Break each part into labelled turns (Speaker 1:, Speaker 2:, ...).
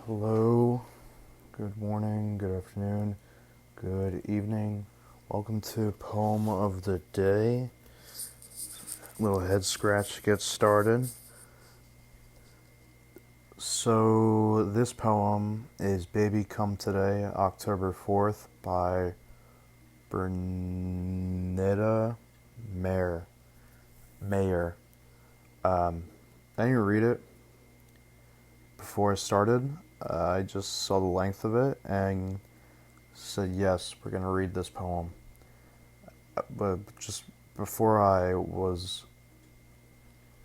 Speaker 1: Hello, good morning, good afternoon, good evening. Welcome to Poem of the Day. Little head scratch to get started. So, this poem is Baby Come Today, October 4th, by Bernadette Mayer. Mayer. I didn't read it before I started. I just saw the length of it and said, yes, we're going to read this poem. But just before I was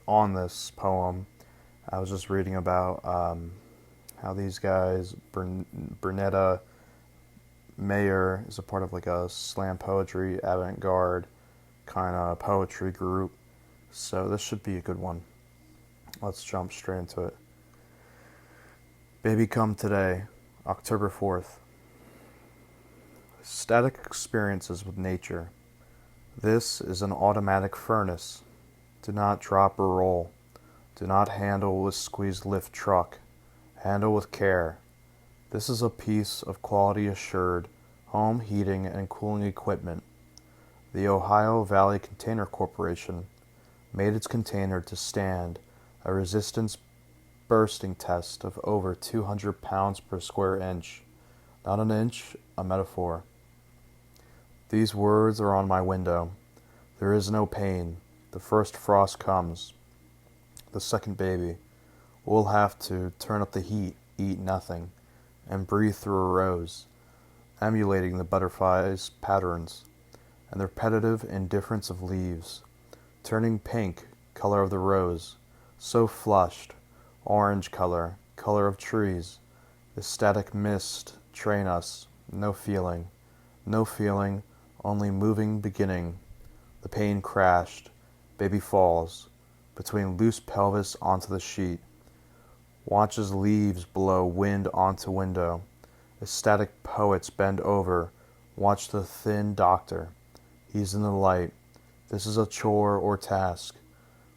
Speaker 1: on this poem, I was just reading about how these guys, Bernadette Mayer is a part of like a slam poetry, avant-garde kind of poetry group. So this should be a good one. Let's jump straight into it. Baby Come Today, October 4th. Static experiences with nature. This is an automatic furnace. Do not drop or roll. Do not handle with squeeze lift truck. Handle with care. This is a piece of quality assured home heating and cooling equipment. The Ohio Valley Container Corporation made its container to stand a resistance bursting test of over 200 pounds per square inch. Not an inch, a metaphor. These words are on my window. There is no pain. The first frost comes. The second baby. We'll have to turn up the heat, eat nothing, and breathe through a rose, emulating the butterflies' patterns, and the repetitive indifference of leaves, turning pink, color of the rose, so flushed, orange color, color of trees, the static mist train us, no feeling, only moving beginning. The pain crashed, baby falls, between loose pelvis onto the sheet, watches leaves blow wind onto window. Ecstatic poets bend over, watch the thin doctor. He's in the light. This is a chore or task.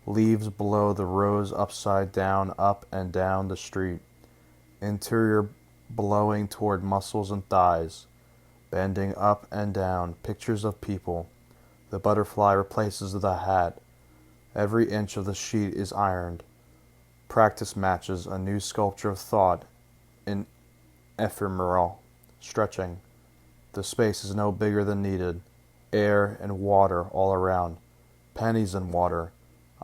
Speaker 1: Leaves blow the rose upside down, up and down the street. Interior blowing toward muscles and thighs. Bending up and down, pictures of people. The butterfly replaces the hat. Every inch of the sheet is ironed. Practice matches a new sculpture of thought in ephemeral, stretching. The space is no bigger than needed. Air and water all around. Pennies in water.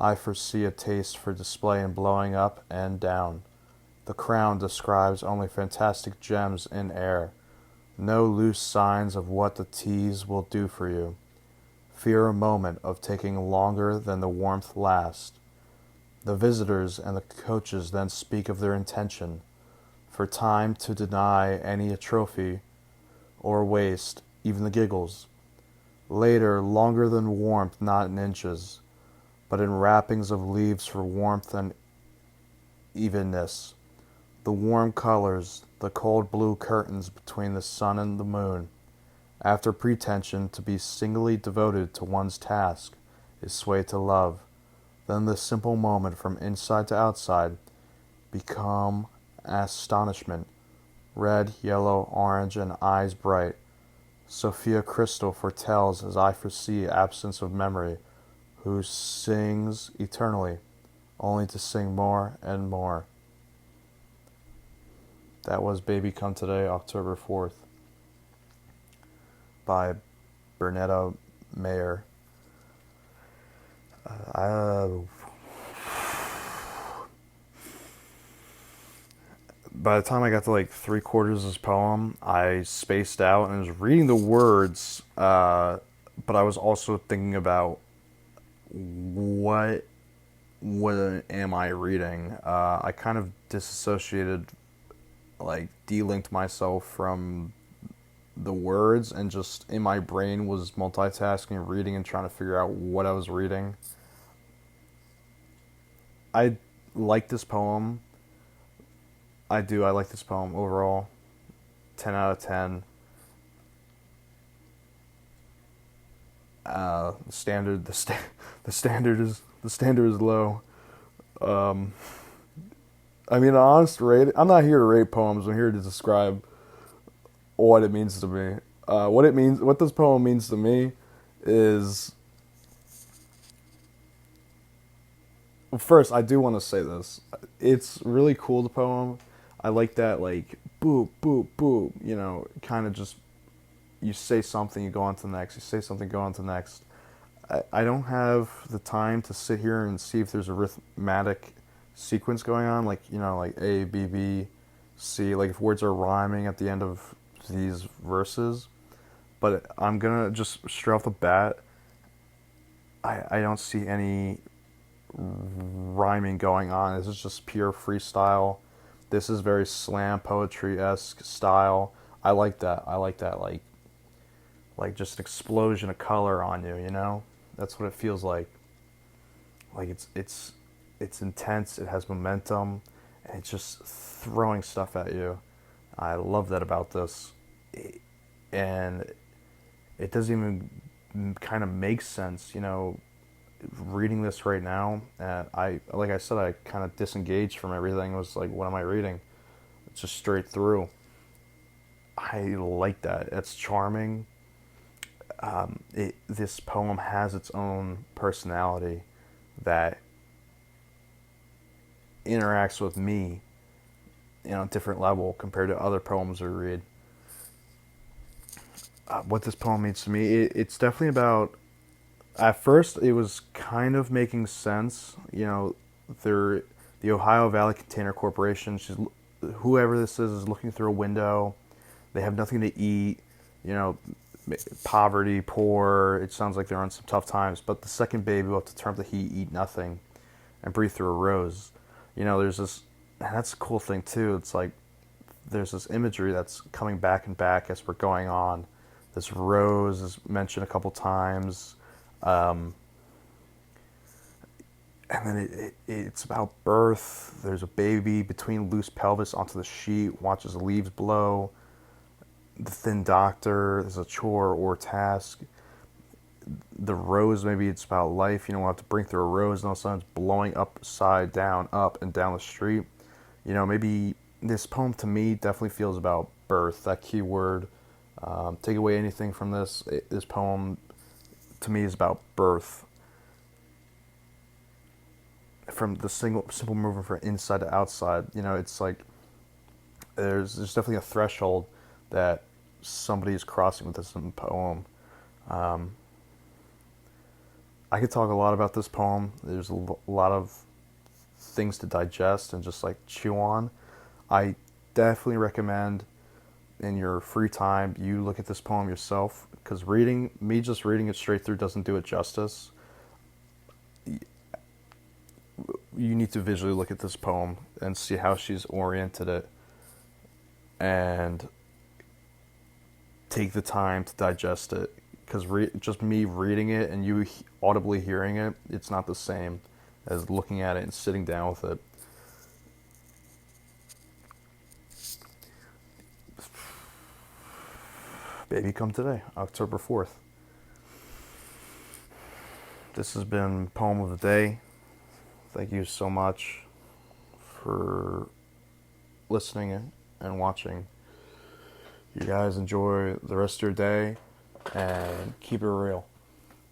Speaker 1: I foresee a taste for display and blowing up and down. The crown describes only fantastic gems in air. No loose signs of what the tease will do for you. Fear a moment of taking longer than the warmth lasts. The visitors and the coaches then speak of their intention, for time to deny any a trophy or waste, even the giggles. Later, longer than warmth, not in inches, but in wrappings of leaves for warmth and evenness. The warm colors, the cold blue curtains between the sun and the moon. After pretension to be singly devoted to one's task is swayed to love, then the simple moment from inside to outside become astonishment, red, yellow, orange, and eyes bright. Sophia Crystal foretells as I foresee absence of memory, who sings eternally, only to sing more and more. That was Baby Come Today, October 4th, by Bernadette Mayer. By the time I got to like 3/4 of this poem, I spaced out and was reading the words, but I was also thinking about what am I reading? I kind of disassociated, like delinked myself from the words, and just in my brain was multitasking, reading, and trying to figure out what I was reading. I like this poem. I do. I like this poem overall. 10 out of 10. The standard, the standard is low. I mean, honest rate. I'm not here to rate poems. I'm here to describe what it means to me. What this poem means to me is, well, first, I do want to say this. It's really cool, the poem. I like that, like, boop, boop, boop, kind of just, you say something, you go on to the next, you say something, go on to the next. I don't have the time to sit here and see if there's a arithmetic sequence going on, like, like A, B, B, C, like if words are rhyming at the end of these verses. But I'm gonna just straight off the bat, I don't see any rhyming going on. This is just pure freestyle. This is very slam poetry esque style. I like that. I like that, like just an explosion of color on you. That's what it feels like. Like it's intense. It has momentum, and it's just throwing stuff at you. I love that about this, and it doesn't even kind of make sense. Reading this right now, like I said, I kind of disengaged from everything. It was like, what am I reading? It's just straight through. I like that. It's charming. This poem has its own personality that interacts with me, a different level compared to other poems we read. What this poem means to me, it's definitely about. At first, it was kind of making sense. They're the Ohio Valley Container Corporation. Whoever this is looking through a window. They have nothing to eat. You know, poverty, poor. It sounds like they're on some tough times. But the second baby will have to turn up the heat, eat nothing, and breathe through a rose. There's this. And that's a cool thing too. It's like there's this imagery that's coming back and back as we're going on. This rose is mentioned a couple times. And then it's about birth. There's a baby between loose pelvis onto the sheet, watches the leaves blow. The thin doctor, there's a chore or task. The rose, maybe it's about life. We'll have to bring through a rose, and all of a sudden it's blowing upside down, up and down the street. Maybe this poem to me definitely feels about birth, that key word. Take away anything from this. This poem to me is about birth. From the simple movement from inside to outside, it's like there's definitely a threshold that somebody is crossing with this poem. I could talk a lot about this poem. There's a lot of things to digest and just like chew on. I definitely recommend in your free time you look at this poem yourself, because just reading it straight through doesn't do it justice. You need to visually look at this poem and see how she's oriented it, and take the time to digest it, because just me reading it and you audibly hearing it, it's not the same as looking at it and sitting down with it. Baby Come Today, October 4th. This has been Poem of the Day. Thank you so much for listening and watching. You guys enjoy the rest of your day and keep it real.